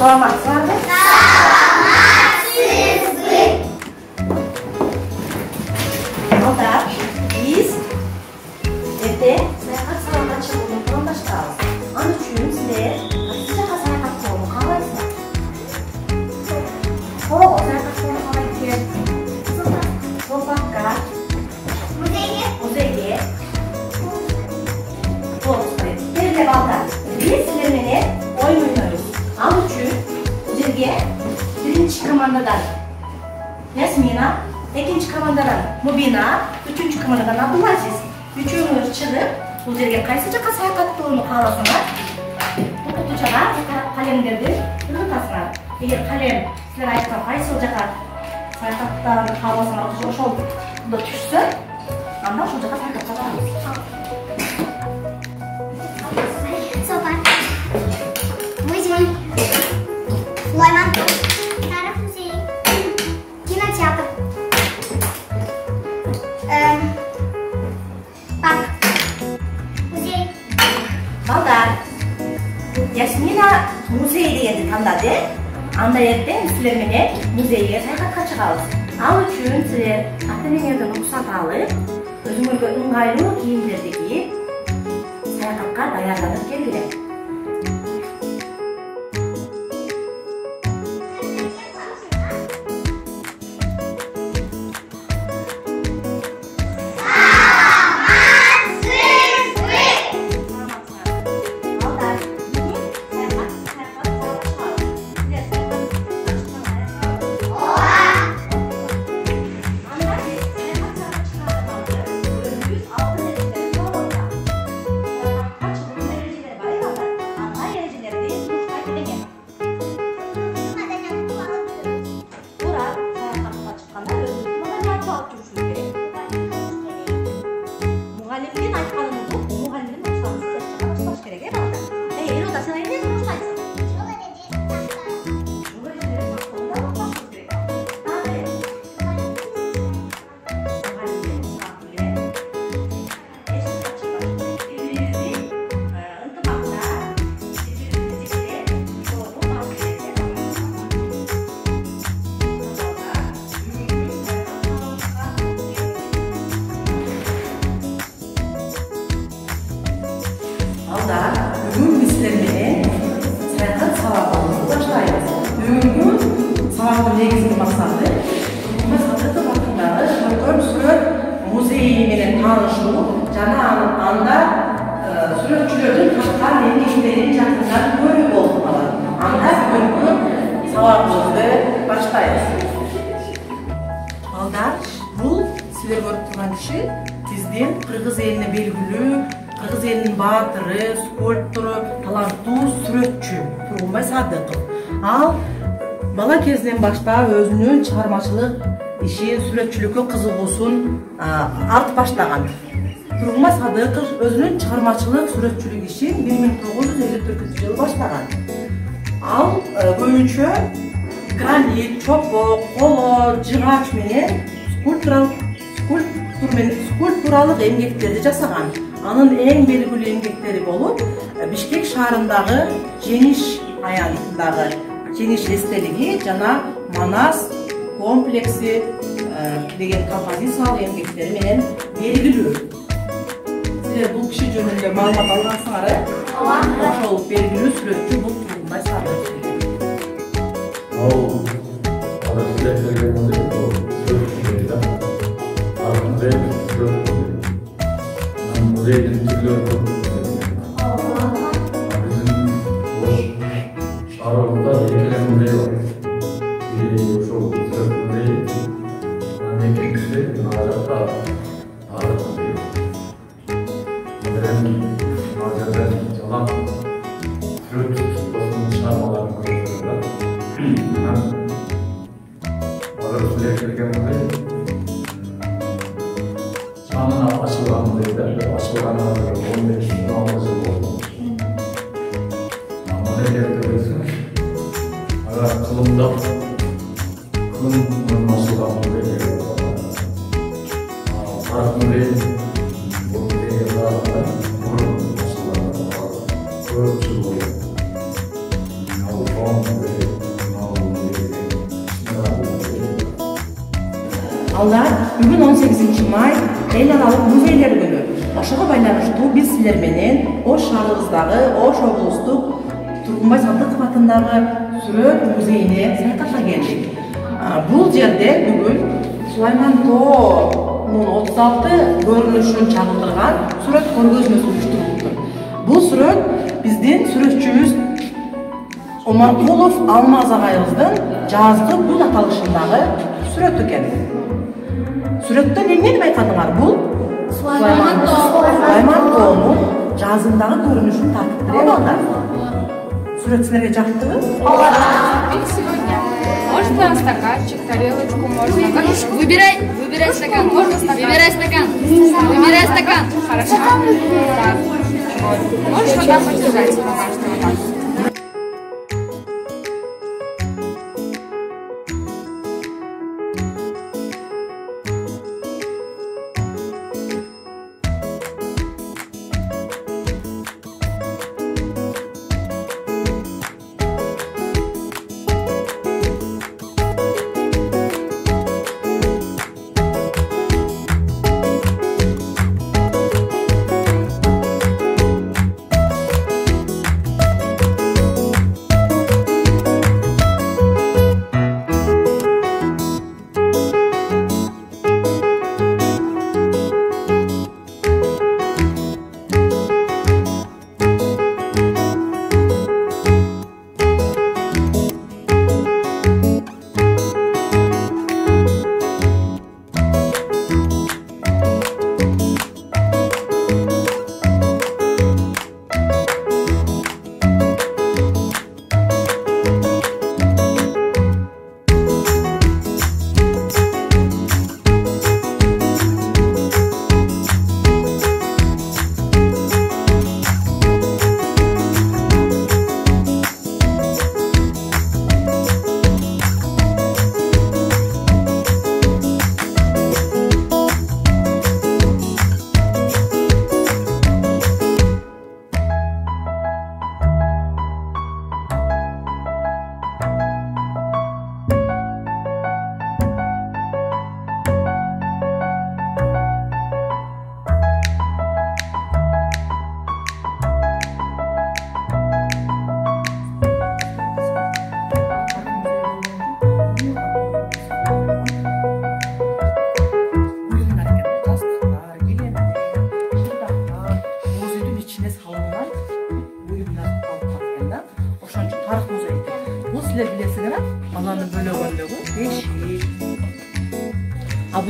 саламатсызбы? Саламатсызбы. Балдар, биз эртең саякат салонуна чыгууну пландаштырабыз. Ал үчүн силер кайсы жака саякат кылууну каалайсыздар? Кого саякат кылууну каалайт экен? Зоопаркка, музейге. Болуптур. Келе балдар, биз силер менен оюн ойнойбуз. Ал үчүн бул жерге биринчи командадан Ясмина, экинчи командадан Мубина, үчүнчү командадан Абдулазиз. Үчөөңүз чыгып, бул жерге кайсы жака саякаттоону кааласаңар, бул жака калемдерди ыргытасыңар. Эгер калем силер айткан кайсы жака саякаттоону кааласаңар, ошол түшсө, анда ошол жака саякатка барабыз. Зоопарк, музей, Лайман, тарих музей, кинотеатр, парк, музей. Балдар, Ясмина музей дегенди тандады. Анда эртең силер менен музейге саякатка чыгабыз. Ал үчүн силер ата-энеңерден уруксат алып, өзүңөргө ыңгайлуу кийимдерди кийип, саякатка даярданып келгиле. Бүгүн биз силер менен саякат сабагыбызды баштайбыз. Бүгүнкү сабактын негизги максаты Тургунбай Садыков атындагы Көркөм сүрөт музейи менен таанышуу жана анда сүрөтчүлөрдүн каткан эмгектерин жакындан көрүү болуп калат. Анда бүгүнкү сабагыбызды баштайбыз. Балдар, бул силер көрүп турган киши биздин кыргыз элине белгилүү Кыргыз элинин баатыры, скульптору, таланттуу сүрөтчү Тургунбай Садыков. Ал бала кезинен баштап өзүнүн чыгармачылык ишин, сүрөтчүлүккө кызыгуусун алып баштаган. Тургунбай Садыков өзүнүн чыгармачылык сүрөтчүлүк ишин 1954-жылы баштаган. Ал көбүнчө гранит, чопок, коло, жыгач менен скульптуралык эмгектерди жасаган. Анын эң белгилүү эмгектери болуп, Бишкек шаарындагы Жеңиш аянтындагы Жеңиш эстелиги жана Манас комплекси деген композициялык эмгектери менен белгилүү. Силер бул киши жөнүндө маалымат алгансыңар, ошол белгилүү сүрөтчү бул Тургунбай Садыков. Muzeyden türlü bizim boş şarabında ikili muzey var. Biri şu Türk muzeyi, ikincisi Nazar'da Arap muzeyi. Modern Nazar'dan çalan Türk basının çıkarmalarını konuşuyorlar. Arap Süleyman muzeyi Çağının açılan muzeyler ve açılan 15 yıl oldu. Muzeylerde bilirsiniz. Ara kılımda kılım açılan muzeyler var. Arap muzeyi bu muzeylerden burun açılan var. Ölçü oluyor. Avrupa muzeyi эл аралык музейлер күнү. Ошого байланыштуу биз силер менен Ош шаарыбыздагы Ош облустук Тургунбай Садыков атындагы сүрөт музейине саякатка келдик. Бул жерде бүгүн Сулайман тоонун 36 көрүнүшүн чагылдырган сүрөт көргөзмөсү уюштурулду. Бул сүрөт биздин сүрөтчүбүз Омаркулов Алмаз агайыбыздын жазгы бул аталышындагы сүрөт экен. Сүрөттө эмне деп айткандыңар? Бул Сулайман тоонун жазындагы көрүнүшүн тартып бере балдар. Сүрөт силерге жактыбы? Сегодня можно стаканчик, тарелочку, можно. Выбирай стакан. Можно стакан. Выбирай стакан. Хорошо. Так. Можешь вот так подержать пока что вот так.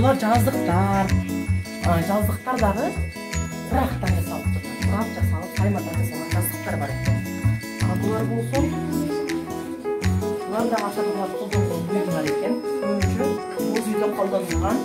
Булар жаздыктар дагы курактан жасалып, курак жасалып, каймадан жасалган жаздыктар бар экен. Булар болсо, булар да аталган колдонгон буюмдар экен. Көбүнчө бул үйдө колдонулган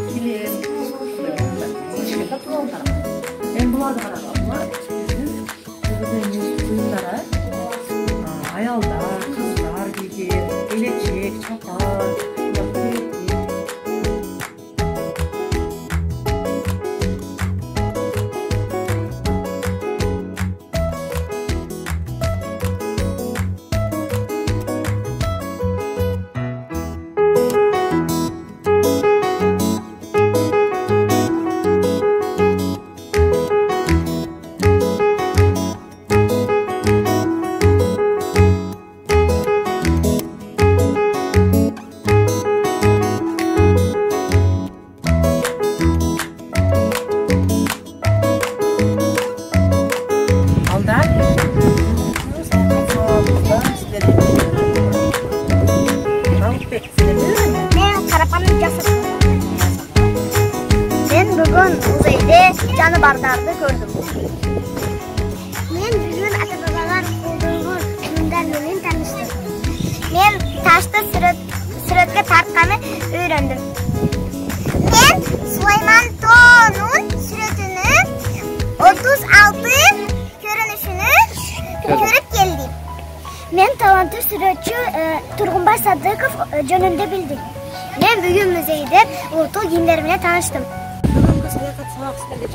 килем, ишкекте тургандар. Эми буларды караганда, булар биздин буюмдары аялдар, кыздар кийген, элечек, чапан. Janibardарды gördüm. Men bugün ata-babalar qo'ldangan buyumlar bilan tanishdim. Men tashda suratga tartganni öğrendim. Men Süleyman To'nun suratini 36 ko'rinishini ko'rib keldim. Men talantli suratchi Turg'unboy Sadıkov jönünde bildim. Men bugün muzeyda o'rtoq kiyimlar bilan tanishdim. Sayahat sabaq sizlarga